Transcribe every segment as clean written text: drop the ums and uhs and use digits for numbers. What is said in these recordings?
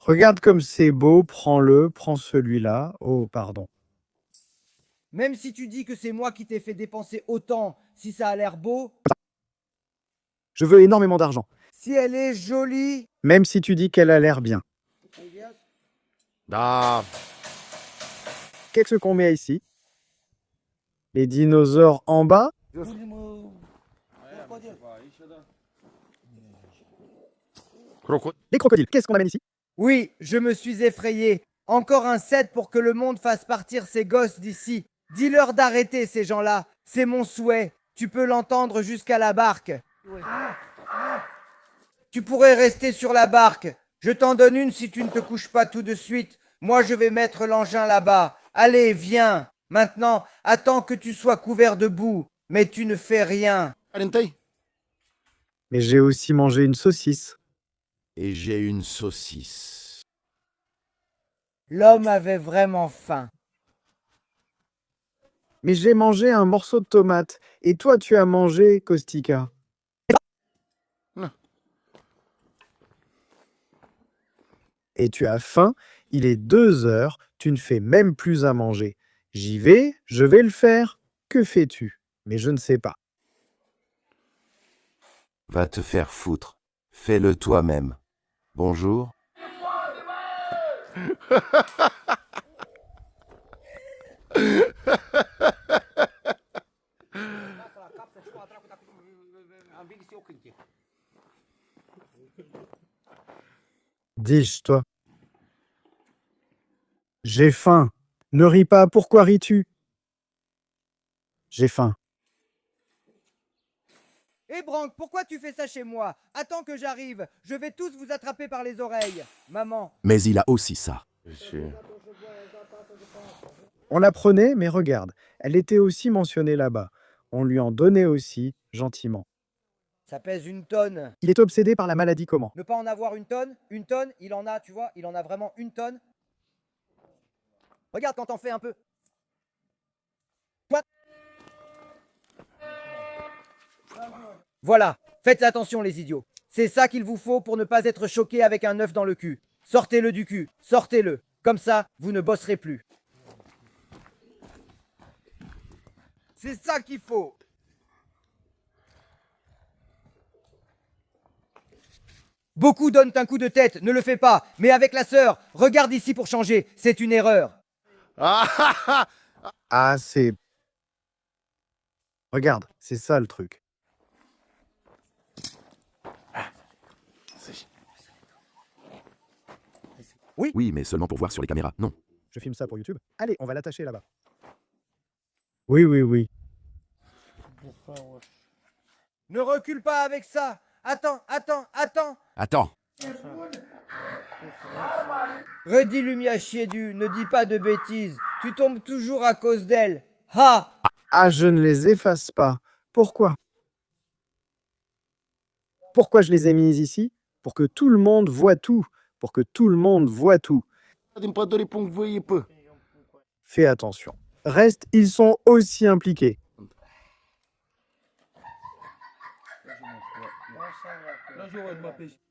Regarde comme c'est beau, prends-le, prends celui-là. Oh, pardon. Même si tu dis que c'est moi qui t'ai fait dépenser autant, si ça a l'air beau, Je veux énormément d'argent. si elle est jolie. Même si tu dis qu'elle a l'air bien. Ah, Qu'est-ce qu'on met ici? Les dinosaures en bas? Les crocodiles, qu'est-ce qu'on amène ici? Oui, je me suis effrayé. Encore un set pour que le monde fasse partir ces gosses d'ici. Dis-leur d'arrêter ces gens-là. C'est mon souhait. Tu peux l'entendre jusqu'à la barque. Tu pourrais rester sur la barque. Je t'en donne une si tu ne te couches pas tout de suite. Moi, je vais mettre l'engin là-bas. Allez, viens. Maintenant, attends que tu sois couvert de boue. Mais tu ne fais rien. Mais j'ai aussi mangé une saucisse. et j'ai une saucisse. L'homme avait vraiment faim. Mais j'ai mangé un morceau de tomate. Et toi, tu as mangé, Kostika. Non. Et tu as faim, il est 2 heures, tu ne fais même plus à manger. J'y vais, je vais le faire. Que fais-tu? Mais je ne sais pas. Va te faire foutre. Fais-le toi-même. Bonjour. Dis-je, toi. J'ai faim. Ne ris pas, pourquoi ris-tu? J'ai faim. Hé Branque, pourquoi tu fais ça chez moi? Attends que j'arrive. Je vais tous vous attraper par les oreilles. Maman. Mais il a aussi ça. Monsieur. On la prenait, mais regarde, elle était aussi mentionnée là-bas. On lui en donnait aussi, gentiment. Ça pèse 1 tonne. Il est obsédé par la maladie comment? Ne pas en avoir 1 tonne? 1 tonne, il en a, tu vois, il en a vraiment 1 tonne. Regarde quand t'en fais un peu. Quoi? Voilà, faites attention les idiots. C'est ça qu'il vous faut pour ne pas être choqué avec un œuf dans le cul. Sortez-le du cul, sortez-le. Comme ça, vous ne bosserez plus. C'est ça qu'il faut. Beaucoup donnent un coup de tête, ne le fais pas. Mais avec la sœur, regarde ici pour changer. C'est une erreur. Ah, c'est... Regarde, c'est ça le truc. Oui, mais seulement pour voir sur les caméras. Non. Je filme ça pour YouTube. Allez, on va l'attacher là-bas. Oui, oui, oui. Ne recule pas avec ça. Attends. Attends. Redis Lumia Chiédu, ne dis pas de bêtises. Tu tombes toujours à cause d'elle. Ha! Ah, je ne les efface pas. Pourquoi? Pourquoi je les ai mises ici? Pour que tout le monde voit tout. Pour que tout le monde voit tout. Fais attention. Reste, ils sont aussi impliqués.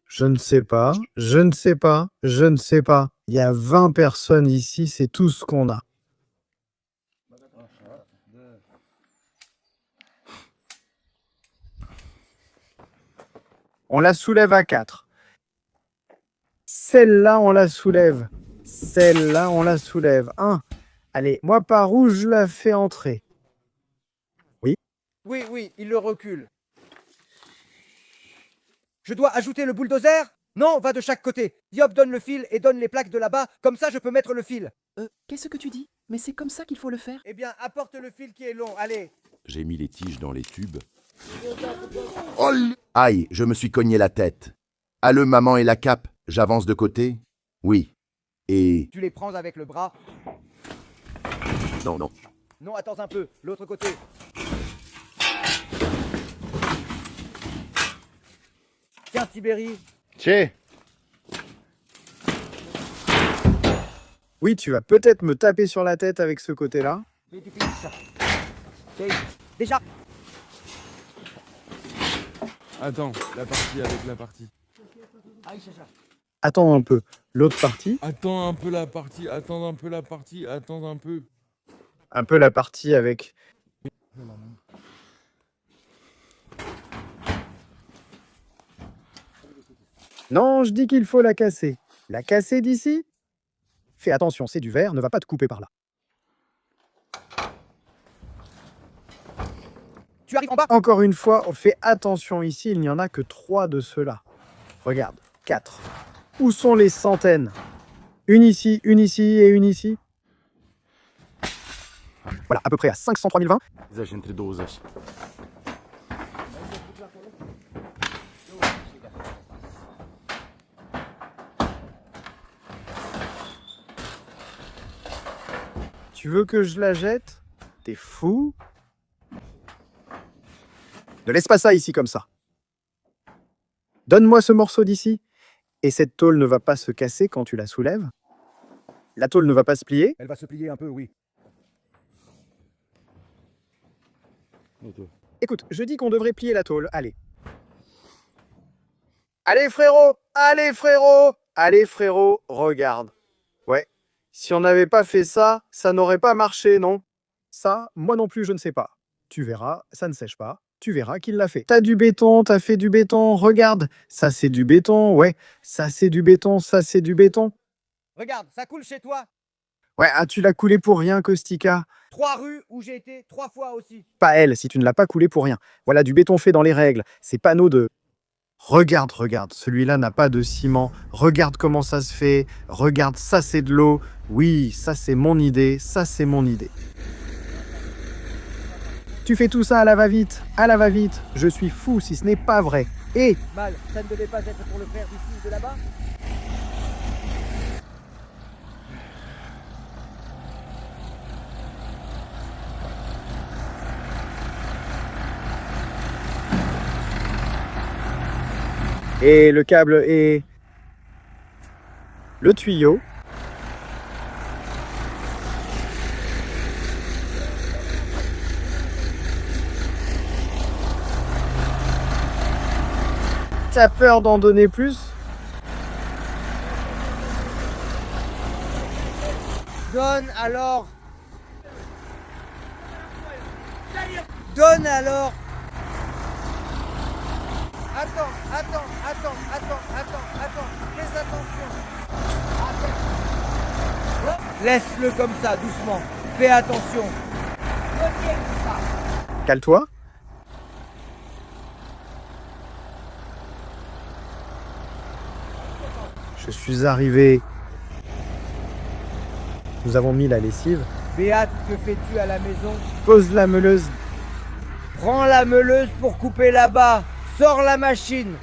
Je ne sais pas, je ne sais pas, je ne sais pas. Il y a 20 personnes ici, c'est tout ce qu'on a. On la soulève à 4. Celle-là, on la soulève. Celle-là, on la soulève. 1. Allez, moi par où je la fais entrer? Oui, il le recule. Je dois ajouter le bulldozer? Non, va de chaque côté. Yop donne le fil et donne les plaques de là-bas, comme ça je peux mettre le fil. Qu'est-ce que tu dis? Mais c'est comme ça qu'il faut le faire? Eh bien, apporte le fil qui est long, allez. J'ai mis les tiges dans les tubes. Aïe, je me suis cogné la tête. Ah, le maman et la cape, j'avance de côté? Oui. Et... Tu les prends avec le bras. Non. Non, attends un peu, l'autre côté. Tiens, Tibéri. Che. Oui, tu vas peut-être me taper sur la tête avec ce côté-là. Déjà. Attends, la partie avec la partie. Attends un peu. L'autre partie. Attends un peu la partie, attends un peu la partie, attends un peu. Un peu la partie avec... Non, je dis qu'il faut la casser. La casser d'ici? Fais attention, c'est du verre, ne va pas te couper par là. Tu arrives en bas? Encore une fois, fais attention ici, il n'y en a que 3 de ceux-là. Regarde, 4. Où sont les centaines? Une ici et une ici. Voilà, à peu près à 503 020. Zaś entre 20. Tu veux que je la jette? T'es fou? Ne laisse pas ça ici comme ça. Donne-moi ce morceau d'ici. Et cette tôle ne va pas se casser quand tu la soulèves? La tôle ne va pas se plier? Elle va se plier un peu, oui. Écoute, je dis qu'on devrait plier la tôle. Allez. Allez frérot! Allez frérot! Allez frérot, regarde. Ouais. Si on n'avait pas fait ça, ça n'aurait pas marché, non? Ça, moi non plus, je ne sais pas. Tu verras, ça ne sèche pas. Tu verras qu'il l'a fait. T'as du béton, t'as fait du béton, regarde. Ça c'est du béton, ouais. Ça c'est du béton, ça c'est du béton. Regarde, ça coule chez toi. Ouais, ah, tu l'as coulé pour rien, Kostika. 3 rues où j'ai été 3 fois aussi. Pas elle, si tu ne l'as pas coulé pour rien. Voilà du béton fait dans les règles. Ces panneaux de... Regarde, regarde, celui-là n'a pas de ciment. Regarde comment ça se fait. Regarde, ça c'est de l'eau. Oui, ça c'est mon idée, ça c'est mon idée. Tu fais tout ça à la va-vite, à la va-vite. Je suis fou si ce n'est pas vrai. Et Mal, ça ne devait pas être pour le faire d'ici ou de là-bas? le câble et le tuyau. T'as peur d'en donner plus? Donne alors. Donne alors. Attends. Fais attention. Laisse-le comme ça, doucement. Fais attention. Cale-toi. Je suis arrivé. Nous avons mis la lessive. Béate, que fais-tu à la maison? Pose la meuleuse. Prends la meuleuse pour couper là-bas. Sors la machine.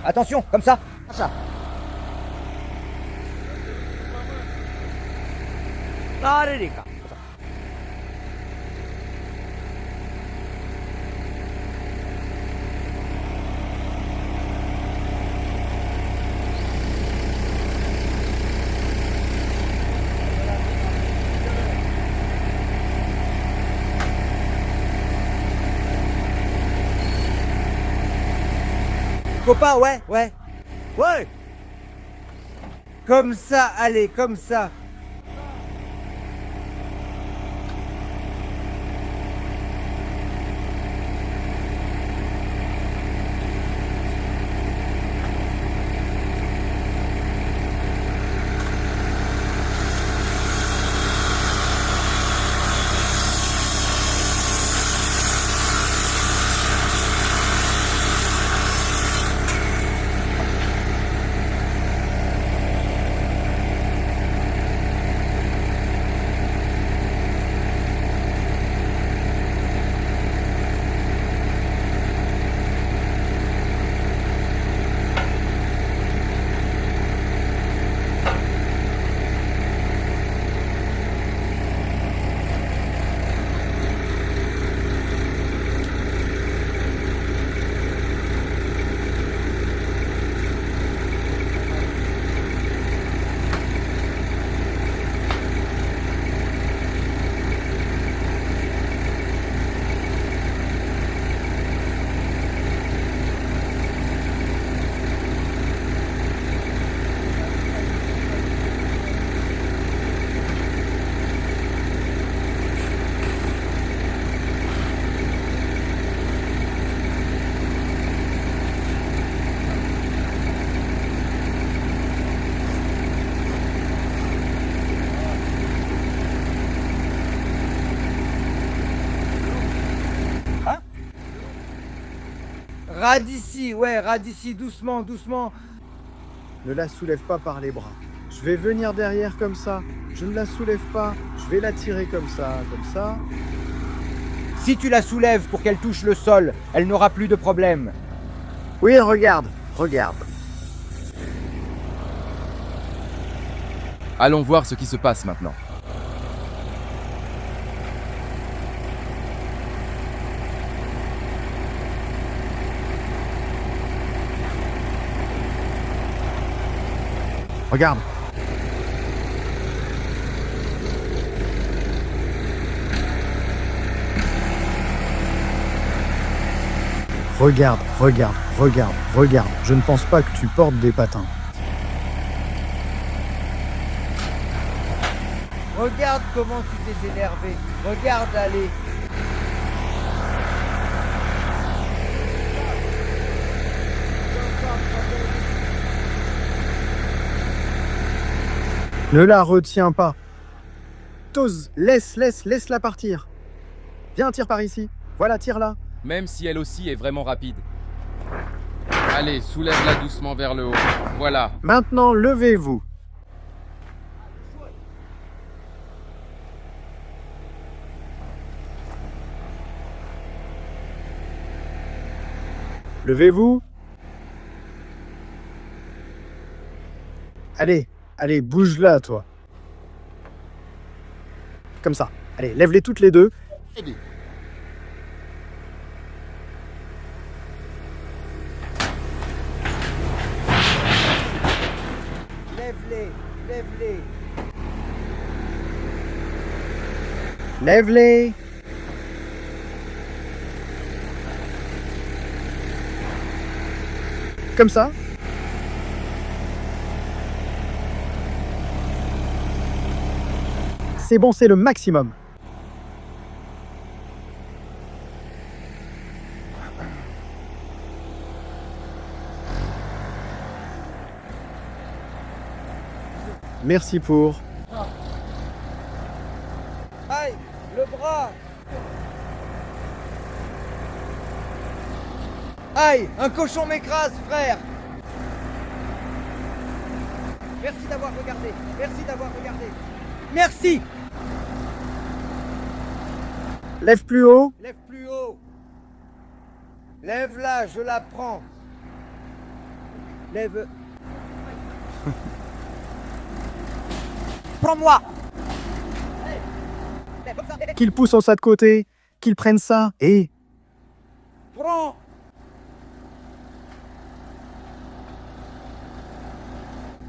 Attention, comme ça. Ça. Copain, ouais. Comme ça, allez, comme ça. Rade ici, doucement, doucement. Ne la soulève pas par les bras. Je vais venir derrière comme ça. Je ne la soulève pas. Je vais la tirer comme ça, comme ça. Si tu la soulèves pour qu'elle touche le sol, elle n'aura plus de problème. Oui, regarde, regarde. Allons voir ce qui se passe maintenant. Regarde. Regarde, regarde, regarde, regarde. Je ne pense pas que tu portes des patins. Regarde comment tu t'es énervé. Regarde aller. Ne la retiens pas. Toz, laisse-la partir. Viens, tire par ici. Voilà, tire-la. Même si elle aussi est vraiment rapide. Allez, soulève-la doucement vers le haut. Voilà. Maintenant, levez-vous. Levez-vous. Allez, allez, bouge-la, toi. Comme ça. Allez, lève-les toutes les deux. Lève-les, lève-les. Lève-les. Comme ça. C'est bon, c'est le maximum. Merci pour... Aïe, le bras. Aïe, un cochon m'écrase, frère. Merci d'avoir regardé. Merci d'avoir regardé. Merci. Lève plus haut. Lève plus haut. Lève-la, je la prends. Lève. Prends-moi. Qu'il pousse ça de côté. Qu'il prenne ça. Et... Prends.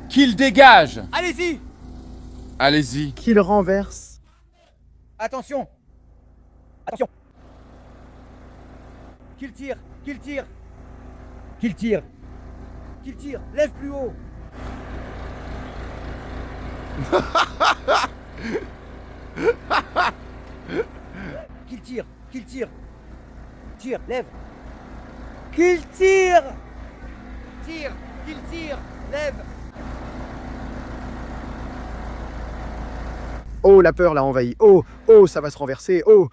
Qu'il dégage! Allez-y. Allez-y. qu'il renverse. Attention. Attention. Qu'il tire. Qu'il tire. Qu'il tire. Qu'il tire. Lève plus haut. Qu'il tire. Qu'il tire. Tire. Lève. Qu'il tire. Tire. Qu'il tire. Lève. Oh, la peur l'a envahi. Oh, oh, ça va se renverser. Oh.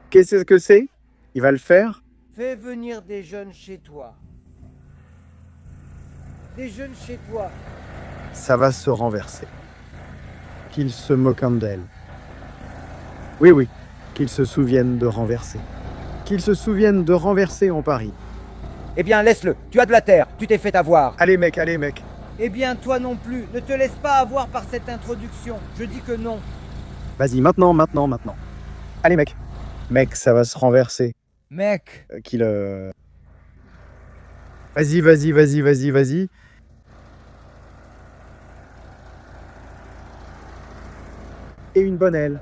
Qu'est-ce que c'est? Il va le faire? Fais venir des jeunes chez toi. Des jeunes chez toi. Ça va se renverser. Qu'il se moque d'elle. Oui, oui, qu'il se souvienne de renverser. Qu'il se souvienne de renverser en Paris. Eh bien, laisse-le. Tu as de la terre. Tu t'es fait avoir. Allez, mec, allez, mec. Eh bien, toi non plus. Ne te laisse pas avoir par cette introduction. Je dis que non. Vas-y, maintenant, maintenant, maintenant. Allez, mec. Mec, ça va se renverser. Mec. Qu'il... Vas-y, vas-y, vas-y, vas-y, vas-y. Et une bonne aile.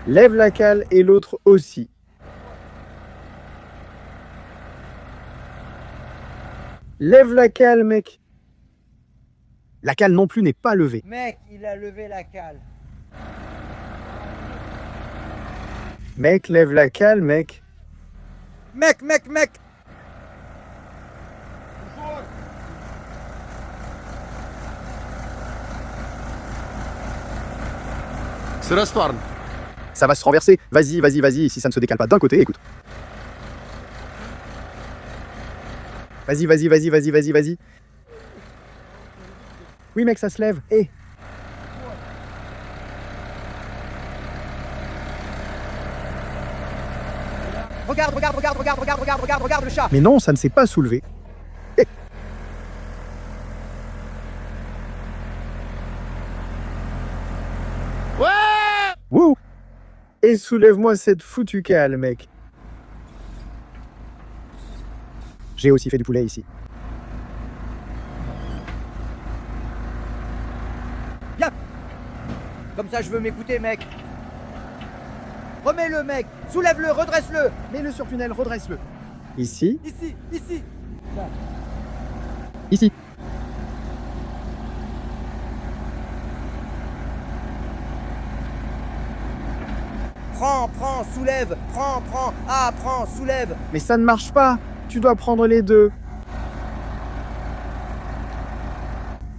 Lève la cale et l'autre aussi. Lève la cale, mec. La cale non plus n'est pas levée. Mec, il a levé la cale. Mec, lève la cale, mec. Mec, mec, mec. Se răstoarnă. Ça va se renverser. Vas-y, vas-y, vas-y. Si ça ne se décale pas d'un côté, écoute. Vas-y, vas-y, vas-y, vas-y, vas-y, vas-y. Oui, mec, ça se lève. Hé. Regarde, regarde, regarde, regarde, regarde, regarde, regarde, regarde le chat. Mais non, ça ne s'est pas soulevé. Hé. Wouh. Et soulève-moi cette foutue cale, mec. J'ai aussi fait du poulet ici. Viens. Comme ça, je veux m'écouter, mec. Remets-le, mec. Soulève-le, redresse-le. Mets-le sur tunnel, redresse-le. Ici, Ici, ici. ici. Prends, soulève. Prends. Ah, prends, soulève. Mais ça ne marche pas. Tu dois prendre les deux.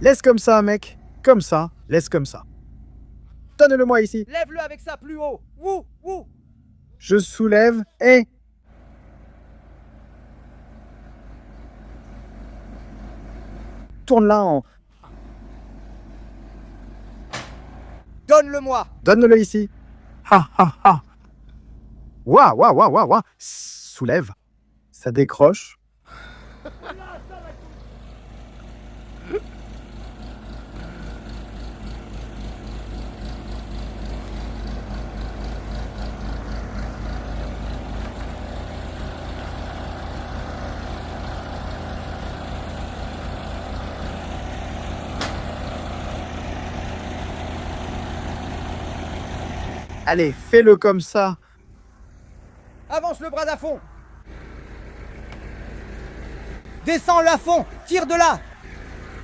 Laisse comme ça, mec. Comme ça, laisse comme ça. Donne-le-moi ici. Lève-le avec ça plus haut. Wouh, wouh. Je soulève et... Tourne-la en... Donne-le-moi. Donne-le ici. Ha ha ha. Waouh, waouh, waouh, waouh, waouh. Soulève. Ça décroche. Allez, fais-le comme ça. Avance le bras à fond. Descends-le à fond. Tire de là.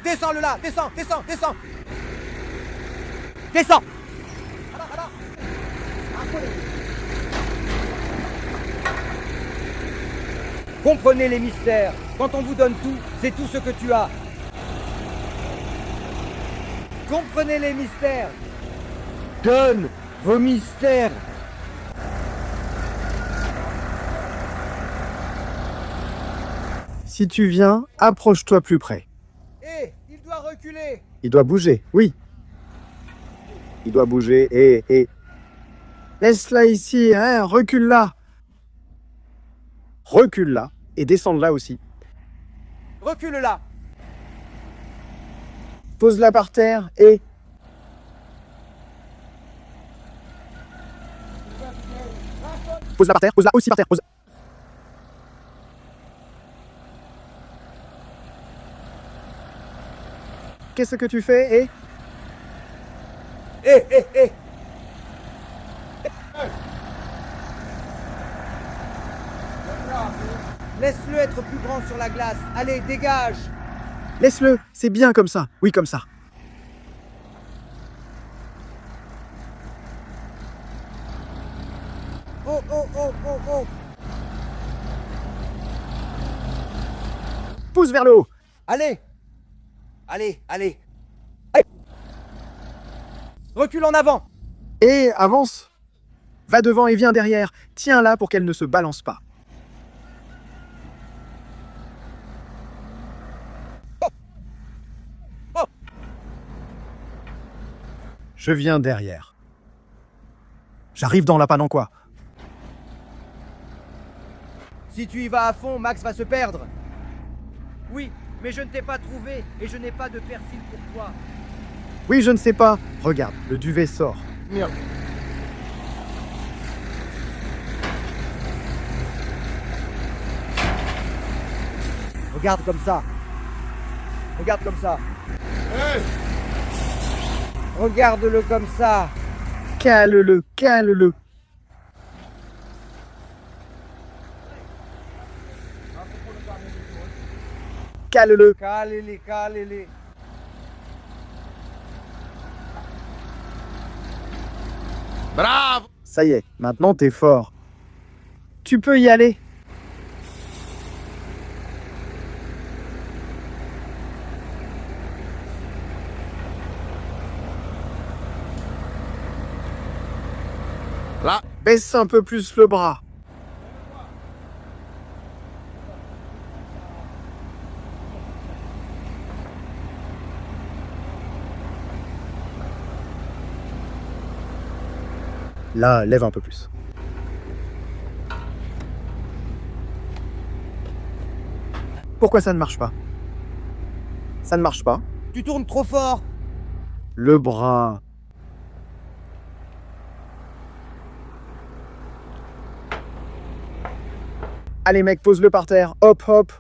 Descends-le là. Descends. Descends. Alors. Comprenez les mystères. Quand on vous donne tout, c'est tout ce que tu as. Comprenez les mystères. Donne vos mystères. Si tu viens, approche-toi plus près. Hé, il doit reculer. Il doit bouger, oui. Il doit bouger, et... Laisse-la ici, hein, recule là. Recule là, et descends là aussi. Recule là. Pose-la par terre, et... Pose-la par terre, pose-la aussi par terre, pose... Qu'est-ce que tu fais, et... Hé. Laisse-le être plus grand sur la glace. Allez, dégage. Laisse-le, c'est bien comme ça. Oui, comme ça. Oh. Pousse vers le haut. Allez. Recule en avant. Et avance. Va devant et viens derrière. Tiens-la pour qu'elle ne se balance pas. Oh. Je viens derrière. J'arrive dans la panne en quoi? Si tu y vas à fond, Max va se perdre. Oui, mais je ne t'ai pas trouvé et je n'ai pas de persil pour toi. Oui, je ne sais pas. Regarde, le duvet sort. Regarde comme ça. Regarde-le comme ça. Cale-le, cale-le. Cale-le. Calez-les. Bravo! Ça y est, maintenant t'es fort. Tu peux y aller. Là! Baisse un peu plus le bras. Là, lève un peu plus. Pourquoi ça ne marche pas? Ça ne marche pas. Tu tournes trop fort. Le bras. Allez mec, pose-le par terre. Hop, hop.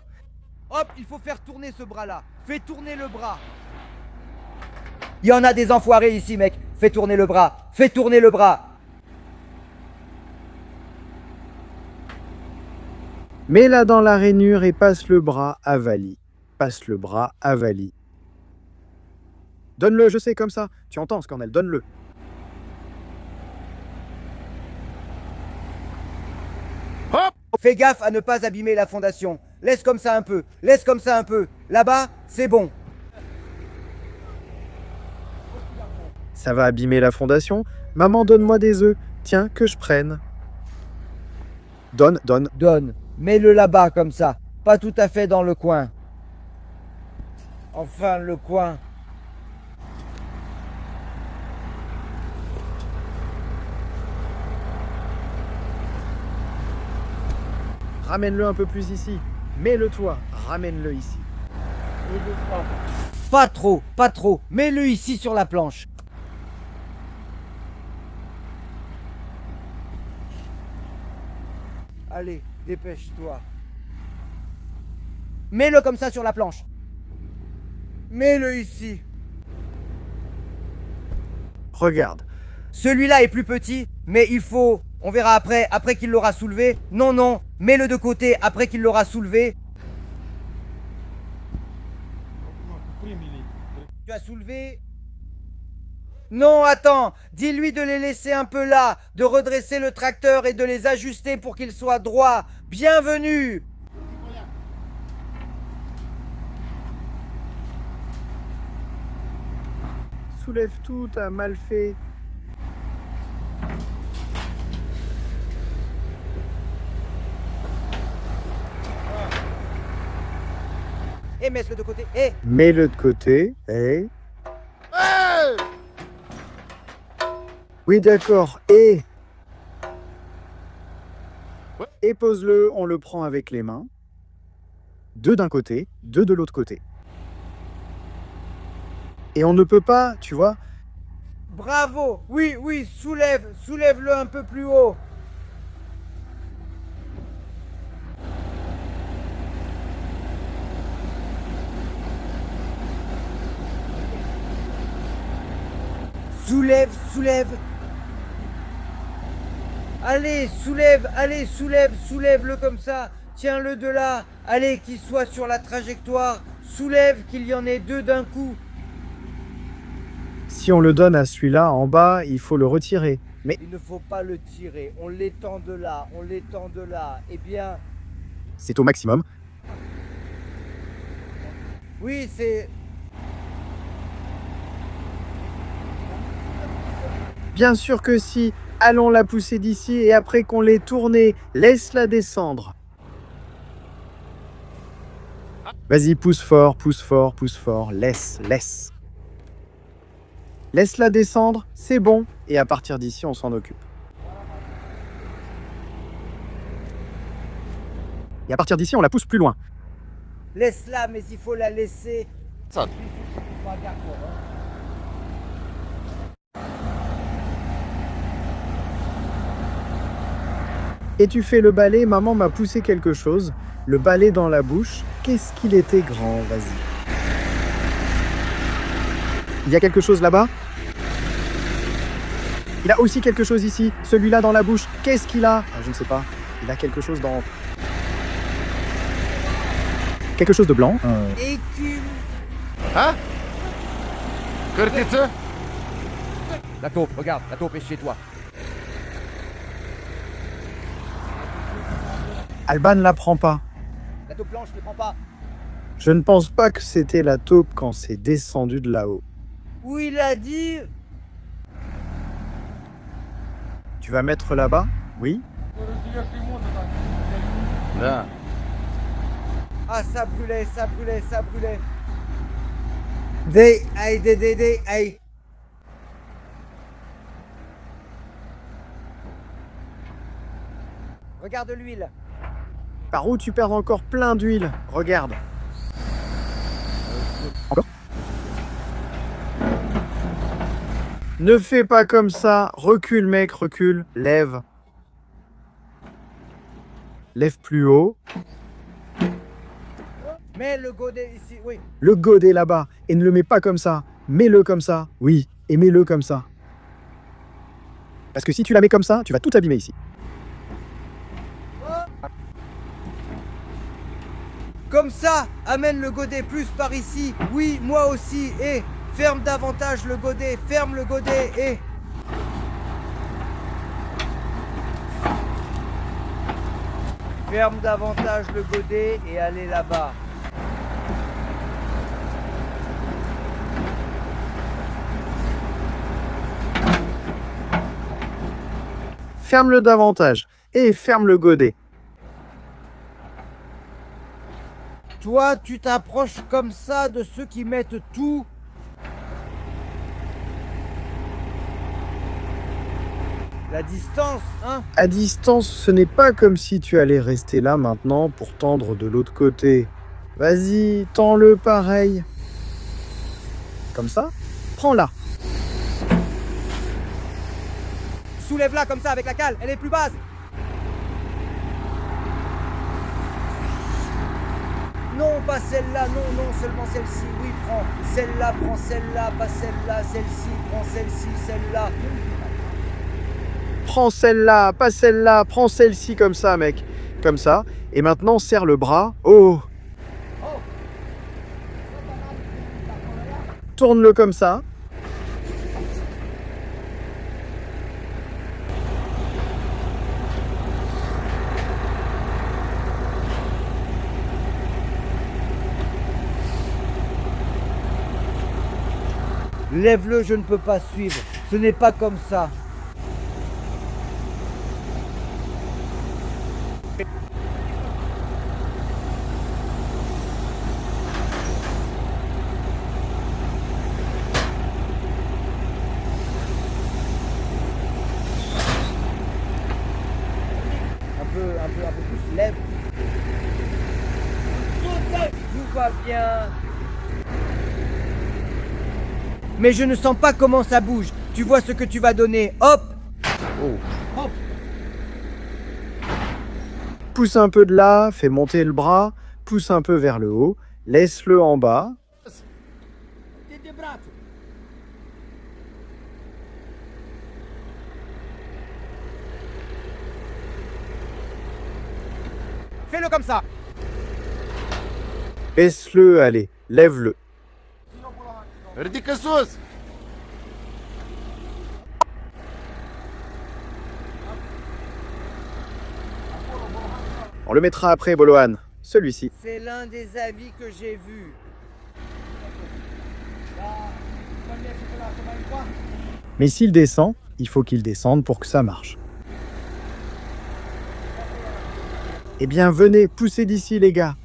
Hop, il faut faire tourner ce bras-là. Fais tourner le bras. Il y en a des enfoirés ici, mec. Fais tourner le bras. Fais tourner le bras. Mets-la dans la rainure et passe le bras à Vali. Passe le bras à Vali. Donne-le, je sais, comme ça. Tu entends, Scornel, donne-le. Fais gaffe à ne pas abîmer la fondation. Laisse comme ça un peu. Laisse comme ça un peu. Là-bas, c'est bon. Ça va abîmer la fondation. Maman, donne-moi des œufs. Tiens, que je prenne. Donne, donne. Donne. Mets-le là-bas comme ça. Pas tout à fait dans le coin. Enfin, le coin. Ramène-le un peu plus ici. Mets-le toi. Ramène-le ici. Pas trop, pas trop. Mets-le ici sur la planche. Allez, dépêche-toi. Mets-le comme ça sur la planche. Mets-le ici. Regarde. Celui-là est plus petit, mais il faut... On verra après qu'il l'aura soulevé. Non, non, mets-le de côté après qu'il l'aura soulevé. Tu as soulevé? Non, attends. Dis-lui de les laisser un peu là, de redresser le tracteur et de les ajuster pour qu'ils soient droits. Bienvenue. Soulève tout, t'as mal fait. Et mets-le de côté. Et Mets-le de côté. Et... Oui, d'accord. Et pose-le, on le prend avec les mains. Deux d'un côté, deux de l'autre côté. Et on ne peut pas, tu vois. bravo. Oui, oui, soulève-le un peu plus haut. Soulève. Allez, soulève-le comme ça. Tiens-le de là. Allez, qu'il soit sur la trajectoire. Soulève, qu'il y en ait deux d'un coup. Si on le donne à celui-là en bas, il faut le retirer. Mais Il ne faut pas le tirer. On l'étend de là. Eh bien, c'est au maximum. oui, c'est... Bien sûr que si. Allons la pousser d'ici et après qu'on l'ait tournée, laisse-la descendre. Vas-y, pousse fort. Laisse. Laisse-la descendre, c'est bon. Et à partir d'ici, on s'en occupe. Et à partir d'ici, on la pousse plus loin. Laisse-la, mais il faut la laisser. Ça. Et tu fais le balai, maman m'a poussé quelque chose. Le balai dans la bouche. Qu'est-ce qu'il était grand, vas-y. Il y a quelque chose là-bas? Il a aussi quelque chose ici. Celui-là dans la bouche. Qu'est-ce qu'il a? Je ne sais pas. Il a quelque chose dans... Quelque chose de blanc. Et tu... Hein? Kırtısı? La taupe, regarde, la taupe est chez toi. Alban ne la prend pas. La taupe blanche ne prend pas. Je ne pense pas que c'était la taupe quand c'est descendu de là-haut. Où il a dit... Tu vas mettre là-bas? Oui. Là. Ah, ça brûlait, ça brûlait, ça brûlait. Aïe. Regarde l'huile. Par où tu perds encore plein d'huile? Regarde. Encore? Ne fais pas comme ça. Recule, mec, recule. Lève. Lève plus haut. Mets le godet ici, oui. Le godet là-bas. Et ne le mets pas comme ça. Mets-le comme ça. Oui. Et mets-le comme ça. Parce que si tu la mets comme ça, tu vas tout abîmer ici. Comme ça, amène le godet plus par ici. Oui, moi aussi. Et ferme davantage le godet. Ferme le godet. Et ferme davantage le godet et allez là-bas. Ferme-le davantage. Et ferme le godet. Toi, tu t'approches comme ça de ceux qui mettent tout. La distance, hein? À distance, ce n'est pas comme si tu allais rester là maintenant pour tendre de l'autre côté. Vas-y, tends-le pareil. Comme ça? Prends-la. Soulève-la comme ça avec la cale, elle est plus basse. Non, pas celle-là, non, seulement celle-ci. Oui, prends celle-là, pas celle-là, celle-ci, prends celle-ci, celle-là. Prends celle-là, pas celle-là, prends celle-ci comme ça, mec. Comme ça. Et maintenant, serre le bras. Oh! Tourne-le comme ça. Lève-le, je ne peux pas suivre. Ce n'est pas comme ça. Un peu plus, lève. Tout va bien. Mais je ne sens pas comment ça bouge. Tu vois ce que tu vas donner. Hop! Hop! Pousse un peu de là, fais monter le bras, pousse un peu vers le haut, laisse-le en bas. Fais-le comme ça. Laisse-le aller, lève-le. On le mettra après, Bolohan. Celui-ci. C'est l'un des avis que j'ai vus. Mais s'il descend, il faut qu'il descende pour que ça marche. Eh bien, venez, poussez d'ici, les gars.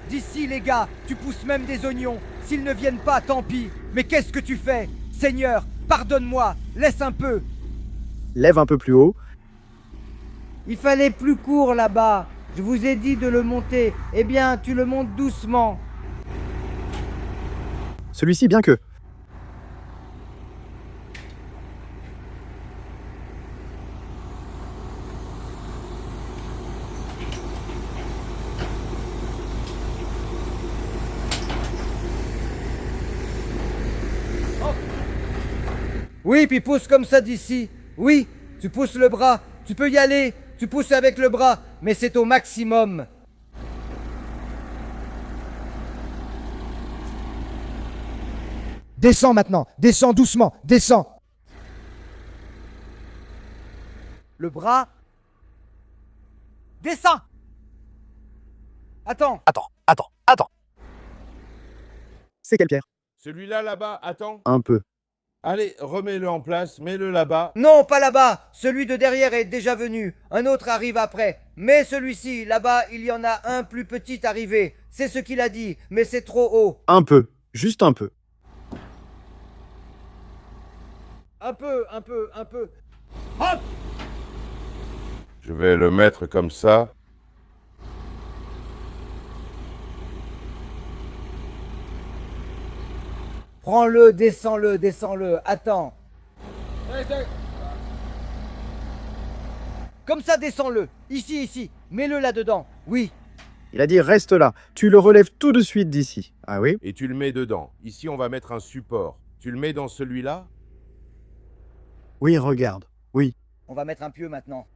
D'ici, les gars, tu pousses même des oignons. S'ils ne viennent pas, tant pis. Mais qu'est-ce que tu fais? Seigneur, pardonne-moi. Laisse un peu. Lève un peu plus haut. Il fallait plus court là-bas. Je vous ai dit de le monter. Eh bien, tu le montes doucement. Celui-ci, bien que. Oui, puis pousse comme ça d'ici. Oui, tu pousses le bras. Tu peux y aller. Tu pousses avec le bras. Mais c'est au maximum. Descends maintenant. Descends doucement. Descends. Le bras. Descends. Attends. Attends. C'est quelle pierre? Celui-là, là-bas, attends. Un peu. Allez, remets-le en place, mets-le là-bas. Non, pas là-bas. Celui de derrière est déjà venu. Un autre arrive après. Mais celui-ci, là-bas, il y en a un plus petit arrivé. C'est ce qu'il a dit, mais c'est trop haut. Un peu. Juste un peu. Un peu, un peu, un peu. Je vais le mettre comme ça. Prends-le, descends-le, descends-le. Attends. Comme ça, descends-le. Ici, ici. Mets-le là-dedans. Oui. Il a dit reste là. Tu le relèves tout de suite d'ici. Ah oui? Et tu le mets dedans. Ici, on va mettre un support. Tu le mets dans celui-là. Oui, regarde. Oui. On va mettre un pieu maintenant.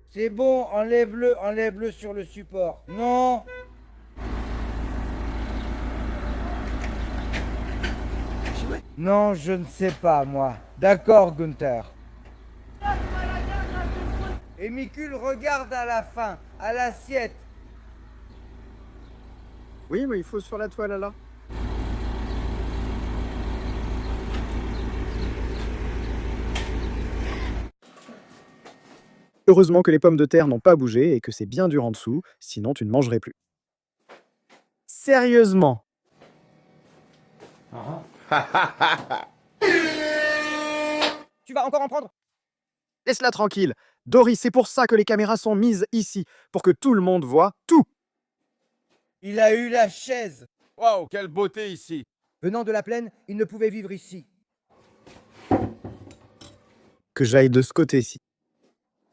C'est bon, enlève-le sur le support. Non. Non, je ne sais pas, moi. D'accord, Gunther. Et Mikul, regarde à la fin, à l'assiette. Oui, mais il faut sur la toile là. Heureusement que les pommes de terre n'ont pas bougé et que c'est bien dur en dessous, sinon tu ne mangerais plus. Sérieusement. Tu vas encore en prendre? Laisse-la tranquille. Dory, c'est pour ça que les caméras sont mises ici, pour que tout le monde voit tout. Il a eu la chaise. Waouh, quelle beauté ici. Venant de la plaine, il ne pouvait vivre ici. Que j'aille de ce côté-ci.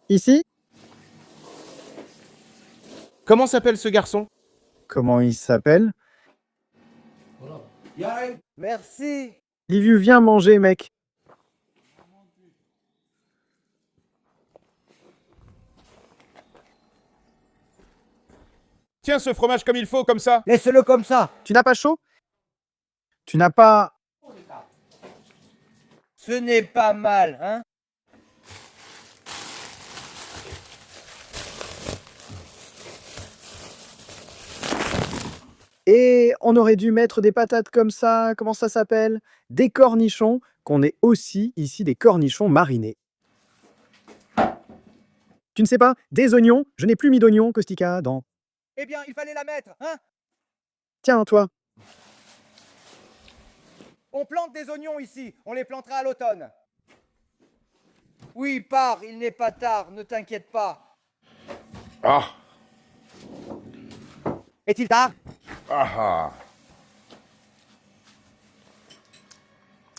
Ici? Comment s'appelle ce garçon? Comment il s'appelle? Merci. Liviu, viens manger, mec. Tiens ce fromage comme il faut, comme ça. Laisse-le comme ça. Tu n'as pas chaud? Tu n'as pas... Ce n'est pas mal, hein? Et on aurait dû mettre des patates comme ça, comment ça s'appelle? Des cornichons, qu'on ait aussi ici des cornichons marinés. Tu ne sais pas? Des oignons? Je n'ai plus mis d'oignons, Kostika, dans... Eh bien, il fallait la mettre, hein? Tiens, toi. On plante des oignons ici. On les plantera à l'automne. Oui, pars, il n'est pas tard, ne t'inquiète pas. Ah, Est-il tard? ah, ah.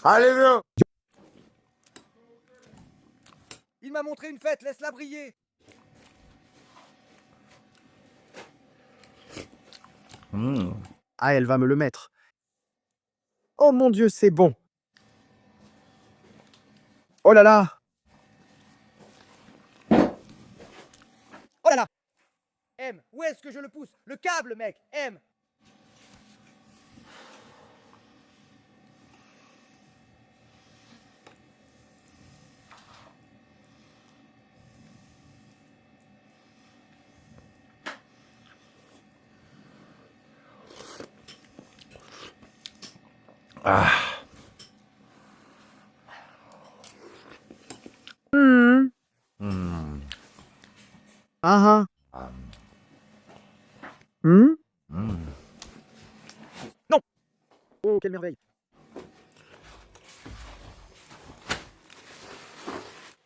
Allez, viens. Il m'a montré une fête, laisse-la briller. Ah, elle va me le mettre. Oh mon Dieu, c'est bon. Oh là là. Oh là là. M, où est-ce que je le pousse? Le câble, mec. M. Ah ah. Hmm? Non. Oh, quelle merveille.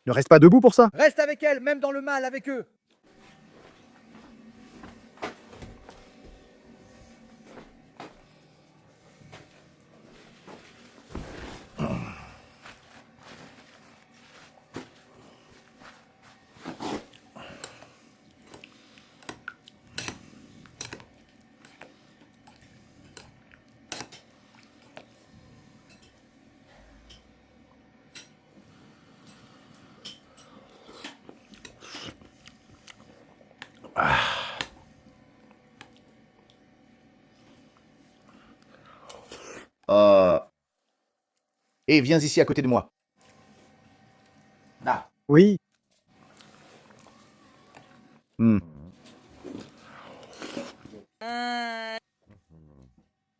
Ne reste pas debout pour ça. Reste avec elle, même dans le mal avec eux. Et viens ici à côté de moi. Là. Oui.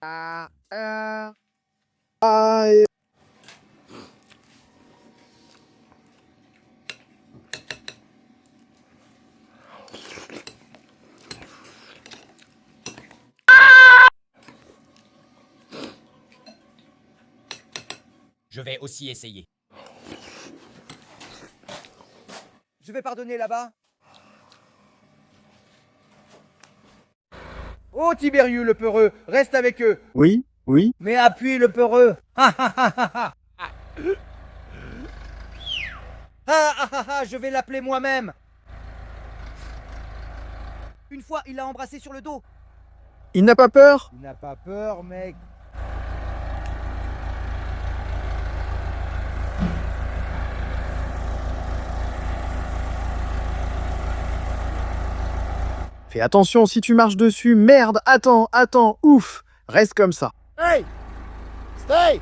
Ah, ah, ah, et- Je vais aussi essayer. Je vais pardonner là-bas. Oh, Tibérius le peureux, reste avec eux. Oui, oui. Mais appuie le peureux. Ah ah ah ah ah. Ah ah ah ah, je vais l'appeler moi-même. Une fois, il l'a embrassé sur le dos. Il n'a pas peur? Tu n'as pas peur, mec. Fais attention si tu marches dessus. Merde, attends, attends, ouf. Reste comme ça. Hey! Stay!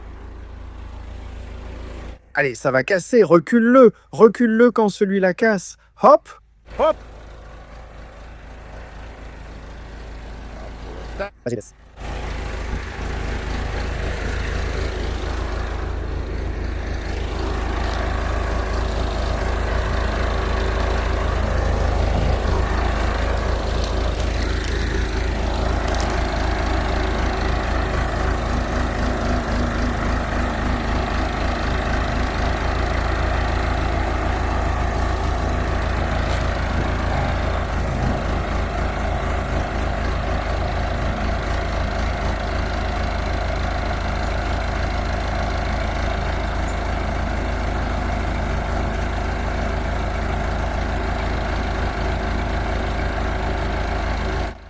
Allez, ça va casser. Recule-le. Recule-le quand celui-là casse. Hop. Hop! Vas-y, laisse.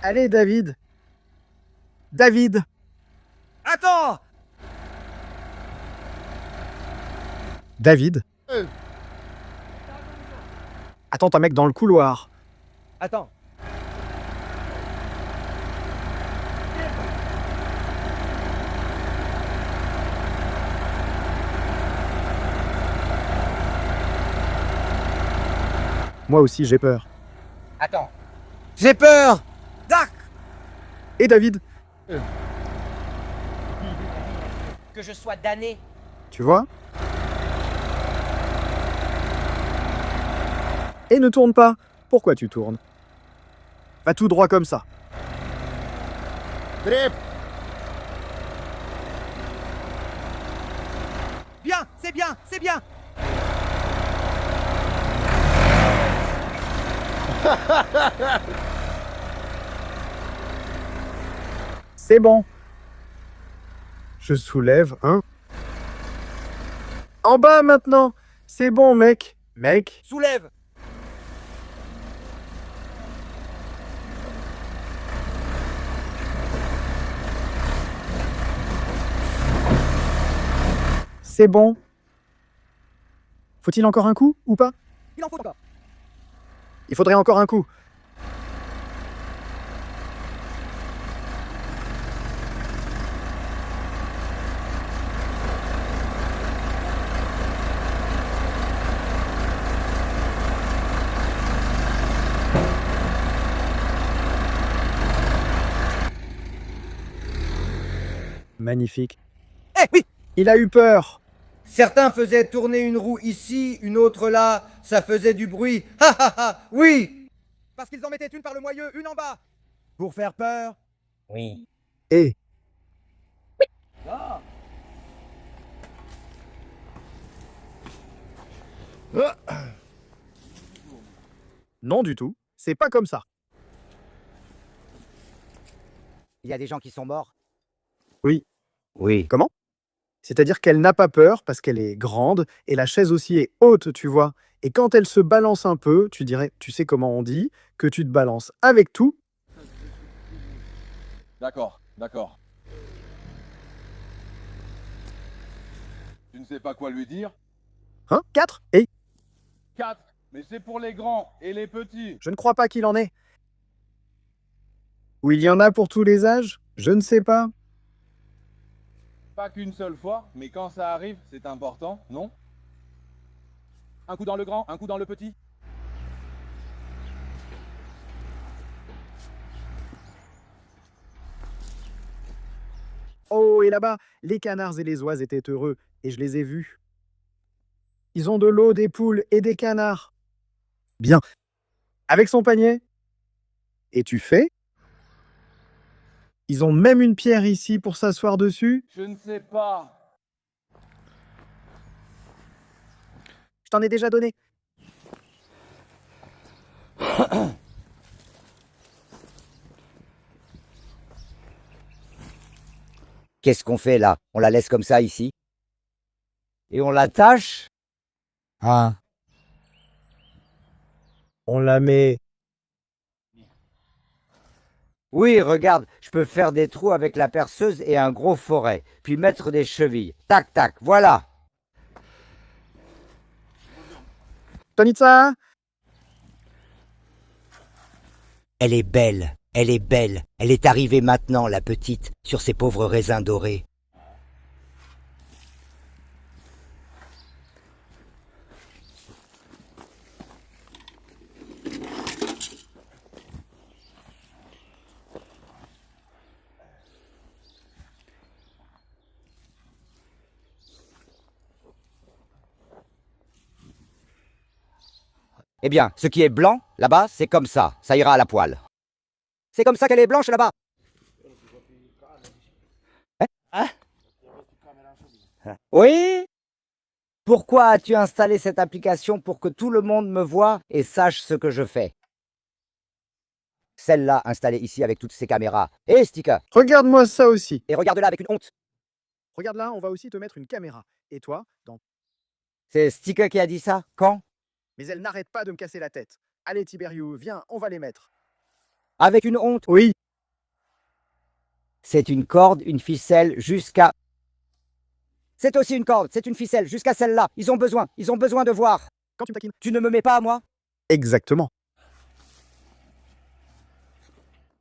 Allez, David. David. Attends! David. Attends, t'as un mec dans le couloir. Attends. Moi aussi, j'ai peur. Attends. J'ai peur! Dark! Et David, Que je sois damné. tu vois? Et ne tourne pas. Pourquoi tu tournes? Va tout droit comme ça. Trip! Bien, c'est bien, c'est bien. C'est bon. Je soulève, hein? En bas maintenant. C'est bon, mec. Mec. Soulève! C'est bon. Faut-il encore un coup ou pas? Il en faut encore. Il faudrait encore un coup. Magnifique. Eh oui. Il a eu peur. Certains faisaient tourner une roue ici, une autre là, ça faisait du bruit. Ha ha ha! Oui! Parce qu'ils en mettaient une par le moyeu, une en bas. Pour faire peur. Oui. Et non du tout. C'est pas comme ça. Il y a des gens qui sont morts. Oui. Oui. Comment? C'est-à-dire qu'elle n'a pas peur parce qu'elle est grande et la chaise aussi est haute, tu vois. Et quand elle se balance un peu, tu dirais, tu sais comment on dit, que tu te balances avec tout. D'accord, d'accord. Tu ne sais pas quoi lui dire? Hein? 4? Et 4. Mais c'est pour les grands et les petits. je ne crois pas qu'il en ait. Ou il y en a pour tous les âges? Je ne sais pas. Pas qu'une seule fois, mais quand ça arrive, c'est important, non? Un coup dans le grand, un coup dans le petit. Oh, et là-bas, les canards et les oies étaient heureux, et je les ai vus. Ils ont de l'eau, des poules et des canards. Bien. Avec son panier. Et tu fais? Ils ont même une pierre ici pour s'asseoir dessus. Je ne sais pas. Je t'en ai déjà donné. Qu'est-ce qu'on fait là? On la laisse comme ça ici? Et on l'attache? Ah. On la met. Oui, regarde, je peux faire des trous avec la perceuse et un gros forêt, puis mettre des chevilles. Tac, tac, voilà. Tonitza? Elle est belle, elle est belle. Elle est arrivée maintenant, la petite, sur ses pauvres raisins dorés. Eh bien, ce qui est blanc, là-bas, c'est comme ça. Ça ira à la poêle. C'est comme ça qu'elle est blanche, là-bas. Hein? Oui? Pourquoi as-tu installé cette application pour que tout le monde me voie et sache ce que je fais? Celle-là, installée ici avec toutes ces caméras. Et sticker. Regarde-moi ça aussi. Et regarde-la avec une honte. Regarde là, on va aussi te mettre une caméra. Et toi, C'est Sticker qui a dit ça? Quand? Mais elle n'arrête pas de me casser la tête. Allez, Tiberiu, viens, on va les mettre. Avec une honte? Oui. C'est une corde, une ficelle, jusqu'à... C'est aussi une corde, c'est une ficelle, jusqu'à celle-là. Ils ont besoin de voir. Quand tu me taquines. Tu ne me mets pas à moi? Exactement.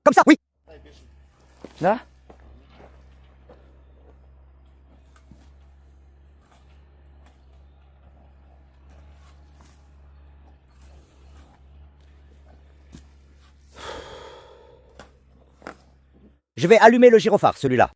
Comme ça, oui. Là? Je vais allumer le gyrophare, celui-là.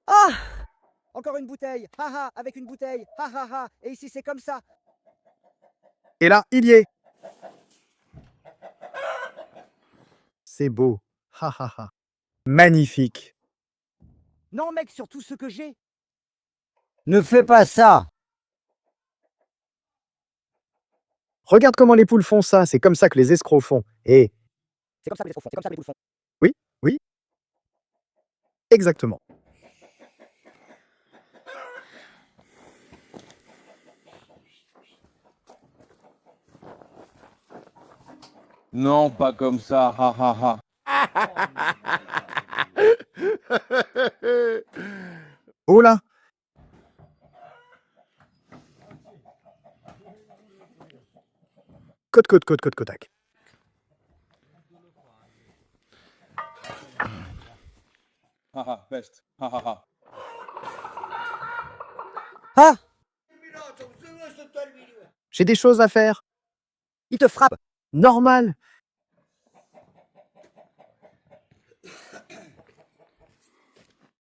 Ah! Encore une bouteille. Ha ha, avec une bouteille. Ha ha ha. Et ici, c'est comme ça. Et là, il y est. C'est beau. Ha ha ha. Magnifique. Non, mec, sur tout ce que j'ai. Ne fais pas ça. Regarde comment les poules font ça. C'est comme ça que les escrocs font. Et C'est comme ça que les escrocs font. C'est comme ça que les poules font. oui, exactement. Non, pas comme ça, ha ha ha. Oh là. Côte, Kodak. Haha, peste, ha ha ha. Ah! J'ai des choses à faire. Il te frappe. Normal.